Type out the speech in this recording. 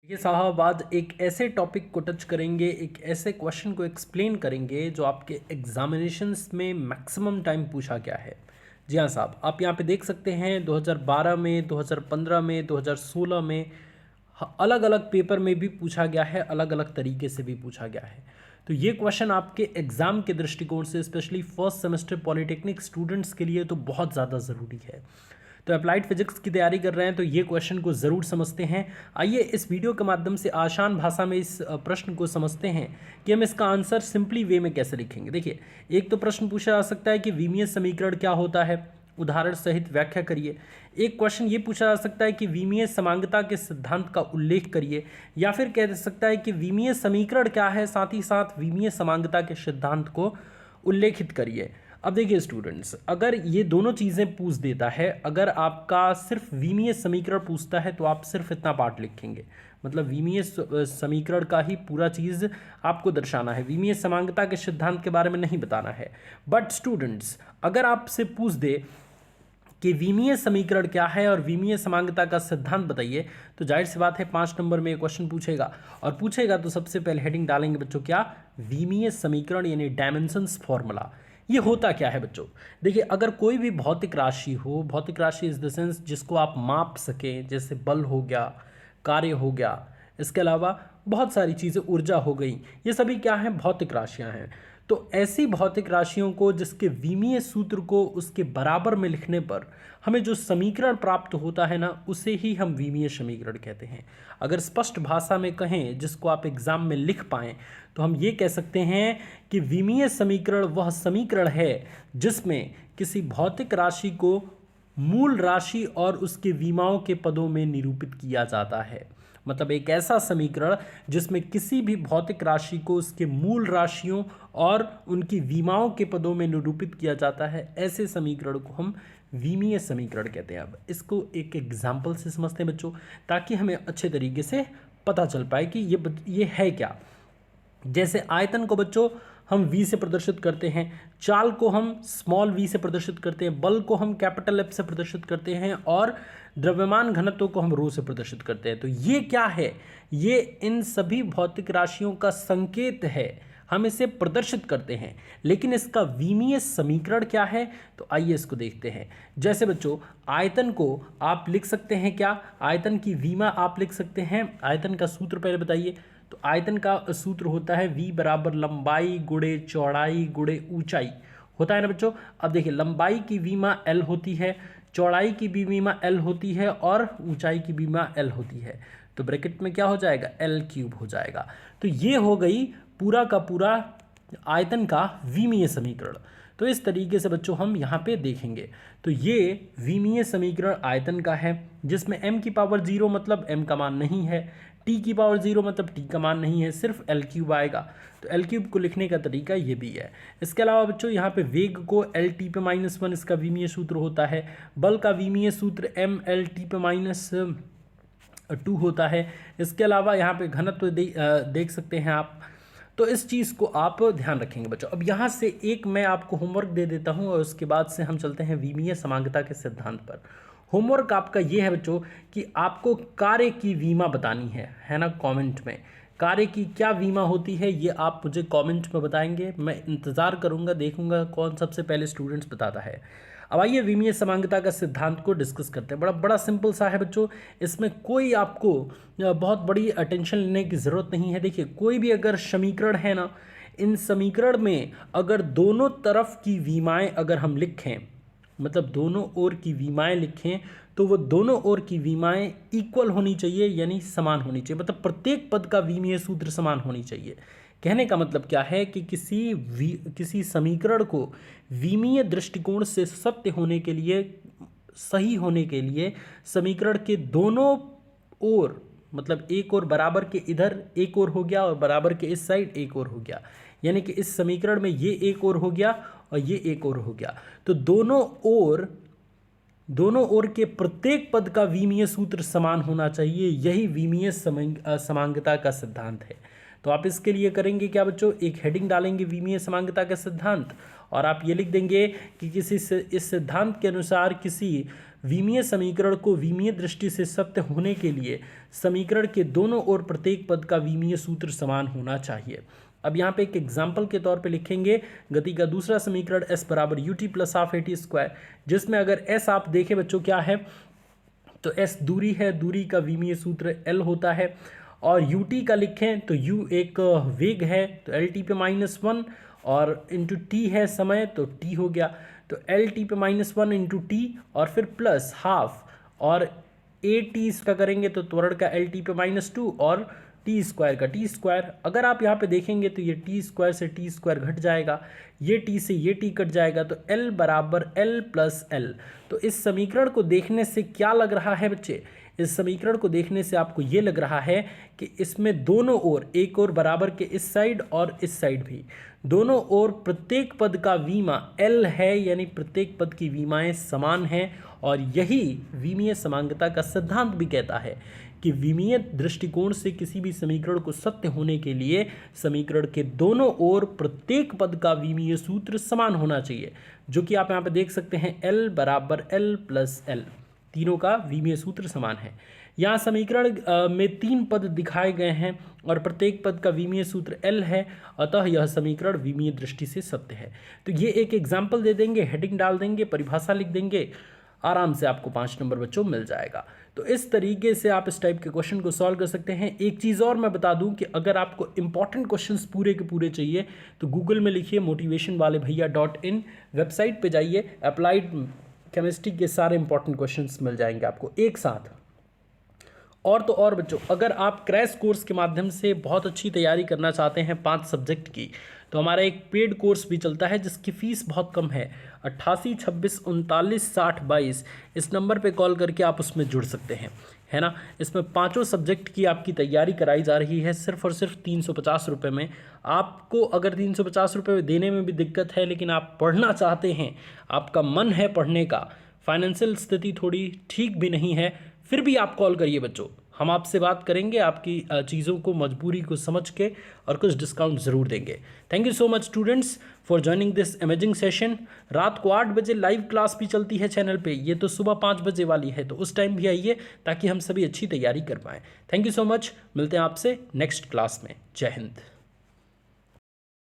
ये साहब आज एक ऐसे टॉपिक को टच करेंगे, एक ऐसे क्वेश्चन को एक्सप्लेन करेंगे जो आपके एग्जामिनेशंस में मैक्सिमम टाइम पूछा गया है। जी हाँ साहब, आप यहाँ पे देख सकते हैं 2012 में, 2015 में, 2016 में अलग अलग पेपर में भी पूछा गया है, अलग अलग तरीके से भी पूछा गया है। तो ये क्वेश्चन आपके एग्ज़ाम के दृष्टिकोण से specially first semester polytechnic students के लिए तो बहुत ज़्यादा ज़रूरी है। तो अप्लाइड फिजिक्स की तैयारी कर रहे हैं तो ये क्वेश्चन को ज़रूर समझते हैं। आइए इस वीडियो के माध्यम से आसान भाषा में इस प्रश्न को समझते हैं कि हम इसका आंसर सिंपली वे में कैसे लिखेंगे। देखिए, एक तो प्रश्न पूछा जा सकता है कि विमीय समीकरण क्या होता है, उदाहरण सहित व्याख्या करिए। एक क्वेश्चन ये पूछा जा सकता है कि विमीय समांगता के सिद्धांत का उल्लेख करिए, या फिर कह सकता है कि विमीय समीकरण क्या है, साथ ही साथ विमीय समांगता के सिद्धांत को उल्लेखित करिए। अब देखिए स्टूडेंट्स, अगर ये दोनों चीज़ें पूछ देता है, अगर आपका सिर्फ विमीय समीकरण पूछता है तो आप सिर्फ इतना पार्ट लिखेंगे, मतलब विमीय समीकरण का ही पूरा चीज़ आपको दर्शाना है, विमीय समांगता के सिद्धांत के बारे में नहीं बताना है। बट स्टूडेंट्स, अगर आपसे पूछ दे कि विमीय समीकरण क्या है और विमीय समांगता का सिद्धांत बताइए, तो जाहिर सी बात है 5 नंबर में क्वेश्चन पूछेगा, और पूछेगा तो सबसे पहले हेडिंग डालेंगे बच्चों क्या, विमीय समीकरण यानी डायमेंशंस फॉर्मूला। ये होता क्या है बच्चों? देखिए, अगर कोई भी भौतिक राशि हो, भौतिक राशि इज द सेंस जिसको आप माप सकें, जैसे बल हो गया, कार्य हो गया, इसके अलावा बहुत सारी चीज़ें, ऊर्जा हो गई, ये सभी क्या हैं, भौतिक राशियां हैं। तो ऐसी भौतिक राशियों को जिसके विमीय सूत्र को उसके बराबर में लिखने पर हमें जो समीकरण प्राप्त होता है ना, उसे ही हम विमीय समीकरण कहते हैं। अगर स्पष्ट भाषा में कहें जिसको आप एग्जाम में लिख पाएं, तो हम ये कह सकते हैं कि विमीय समीकरण वह समीकरण है जिसमें किसी भौतिक राशि को मूल राशि और उसके विमाओं के पदों में निरूपित किया जाता है। मतलब एक ऐसा समीकरण जिसमें किसी भी भौतिक राशि को उसके मूल राशियों और उनकी विमाओं के पदों में निरूपित किया जाता है, ऐसे समीकरण को हम विमीय समीकरण कहते हैं। अब इसको एक एग्जाम्पल से समझते हैं बच्चों, ताकि हमें अच्छे तरीके से पता चल पाए कि ये है क्या। जैसे आयतन को बच्चों हम v से प्रदर्शित करते हैं, चाल को हम स्मॉल v से प्रदर्शित करते हैं, बल को हम कैपिटल F से प्रदर्शित करते हैं, और द्रव्यमान घनत्व को हम रो से प्रदर्शित करते हैं। तो ये क्या है? ये इन सभी भौतिक राशियों का संकेत है, हम इसे प्रदर्शित करते हैं। लेकिन इसका विमीय समीकरण क्या है? तो आइए इसको देखते हैं। जैसे बच्चों, आयतन को आप लिख सकते हैं क्या, आयतन की विमा आप लिख सकते हैं। आयतन का सूत्र पहले बताइए। तो आयतन का सूत्र होता है v बराबर लंबाई गुणे चौड़ाई गुणे ऊंचाई, होता है ना बच्चों। अब देखिए, लंबाई की विमा l होती है, चौड़ाई की भी विमा l होती है, और ऊंचाई की विमा l होती है। तो ब्रैकेट में क्या हो जाएगा, l³ हो जाएगा। तो ये हो गई पूरा का पूरा आयतन का विमीय समीकरण। तो इस तरीके से बच्चों हम यहाँ पे देखेंगे। तो ये विमीय समीकरण आयतन का है, जिसमें m की पावर 0 मतलब m का मान नहीं है, t की पावर 0 मतलब t का मान नहीं है, सिर्फ l³ आएगा। तो l³ को लिखने का तरीका ये भी है। इसके अलावा बच्चों यहाँ पे वेग को lt पे -1 इसका विमीय सूत्र होता है, बल का विमीय सूत्र mlt पे -2 होता है। इसके अलावा यहाँ पे घनत्व देख सकते हैं आप। तो इस चीज़ को आप ध्यान रखेंगे बच्चों। अब यहाँ से एक मैं आपको होमवर्क दे देता हूँ, और उसके बाद से हम चलते हैं विमीय समांगता के सिद्धांत पर। होमवर्क आपका ये है बच्चों कि आपको कार्य की विमा बतानी है ना। कमेंट में कार्य की क्या विमा होती है ये आप मुझे कमेंट में बताएंगे, मैं इंतज़ार करूँगा, देखूँगा कौन सबसे पहले स्टूडेंट्स बताता है। अब आइए विमीय समांगता का सिद्धांत को डिस्कस करते हैं। बड़ा बड़ा सिंपल सा है बच्चों, इसमें कोई आपको बहुत बड़ी अटेंशन लेने की ज़रूरत नहीं है। देखिए, कोई भी अगर समीकरण है ना, इन समीकरण में अगर दोनों तरफ की विमाएँ अगर हम लिखें, मतलब दोनों ओर की विमाएँ लिखें, तो वो दोनों ओर की विमाएँ इक्वल होनी चाहिए, यानी समान होनी चाहिए। मतलब प्रत्येक पद का विमीय सूत्र समान होनी चाहिए। कहने का मतलब क्या है कि किसी समीकरण को विमीय दृष्टिकोण से सत्य होने के लिए, सही होने के लिए, समीकरण के दोनों ओर, मतलब एक ओर बराबर के इधर एक ओर हो गया और बराबर के इस साइड एक ओर हो गया, यानी कि इस समीकरण में ये एक ओर हो गया और ये एक ओर हो गया। तो दोनों ओर के प्रत्येक पद का विमीय सूत्र समान होना चाहिए, यही विमीय समांगता का सिद्धांत है। तो आप इसके लिए करेंगे क्या बच्चों, एक हेडिंग डालेंगे विमीय समांगता का सिद्धांत, और आप ये लिख देंगे कि इस सिद्धांत के अनुसार किसी विमीय समीकरण को विमीय दृष्टि से सत्य होने के लिए समीकरण के दोनों ओर प्रत्येक पद का विमीय सूत्र समान होना चाहिए। अब यहाँ पे एक एग्जाम्पल के तौर पे लिखेंगे गति का दूसरा समीकरण s बराबर ut plus half at square, जिसमें अगर s आप देखें बच्चों क्या है, तो s दूरी है, दूरी का विमीय सूत्र l होता है। और ut का लिखें तो u एक वेग है तो lt पे -1 और इंटू टी है समय तो t हो गया, तो lt पे -1 इंटू टी और फिर प्लस हाफ और at इसका करेंगे तो त्वरण का lt पे -2 और टी स्क्वायर का टी स्क्वायर। अगर आप यहाँ पे देखेंगे तो ये टी स्क्वायर से टी स्क्वायर घट जाएगा, ये टी से ये टी कट जाएगा, तो l बराबर l प्लस एल। तो इस समीकरण को देखने से क्या लग रहा है बच्चे, इस समीकरण को देखने से आपको ये लग रहा है कि इसमें दोनों ओर, एक ओर बराबर के इस साइड और इस साइड भी, दोनों ओर प्रत्येक पद का विमा l है, यानी प्रत्येक पद की विमाएं समान हैं। और यही विमीय समांगता का सिद्धांत भी कहता है कि विमीय दृष्टिकोण से किसी भी समीकरण को सत्य होने के लिए समीकरण के दोनों ओर प्रत्येक पद का विमीय सूत्र समान होना चाहिए, जो कि आप यहाँ पे देख सकते हैं l बराबर l प्लस एल, तीनों का विमीय सूत्र समान है। यहाँ समीकरण में 3 पद दिखाए गए हैं और प्रत्येक पद का विमीय सूत्र l है, अतः यह समीकरण विमीय दृष्टि से सत्य है। तो ये एक एग्जाम्पल दे देंगे, हेडिंग डाल देंगे, परिभाषा लिख देंगे, आराम से आपको 5 नंबर बच्चों मिल जाएगा। तो इस तरीके से आप इस टाइप के क्वेश्चन को सॉल्व कर सकते हैं। एक चीज़ और मैं बता दूं कि अगर आपको इंपॉर्टेंट क्वेश्चंस पूरे के पूरे चाहिए तो गूगल में लिखिए motivationwalebhaiya.in, वेबसाइट पे जाइए, अप्लाइड केमिस्ट्री के सारे इंपॉर्टेंट क्वेश्चंस मिल जाएंगे आपको एक साथ। और तो और बच्चों, अगर आप क्रैश कोर्स के माध्यम से बहुत अच्छी तैयारी करना चाहते हैं 5 सब्जेक्ट की, तो हमारा एक पेड कोर्स भी चलता है जिसकी फ़ीस बहुत कम है, 88 26 39 60 22। इस नंबर पे कॉल करके आप उसमें जुड़ सकते हैं, है ना। इसमें 5 सब्जेक्ट की आपकी तैयारी कराई जा रही है सिर्फ और सिर्फ 350 रुपये में। आपको अगर 350 रुपये देने में भी दिक्कत है, लेकिन आप पढ़ना चाहते हैं, आपका मन है पढ़ने का, फाइनेंशियल स्थिति थोड़ी ठीक भी नहीं है, फिर भी आप कॉल करिए बच्चों, हम आपसे बात करेंगे, आपकी चीज़ों को, मजबूरी को समझ के और कुछ डिस्काउंट ज़रूर देंगे। Thank you so much students for joining this amazing session. रात को 8 बजे लाइव क्लास भी चलती है चैनल पे, ये तो सुबह 5 बजे वाली है, तो उस टाइम भी आइए ताकि हम सभी अच्छी तैयारी कर पाएँ। थैंक यू सो मच, मिलते हैं आपसे नेक्स्ट क्लास में। जय हिंद।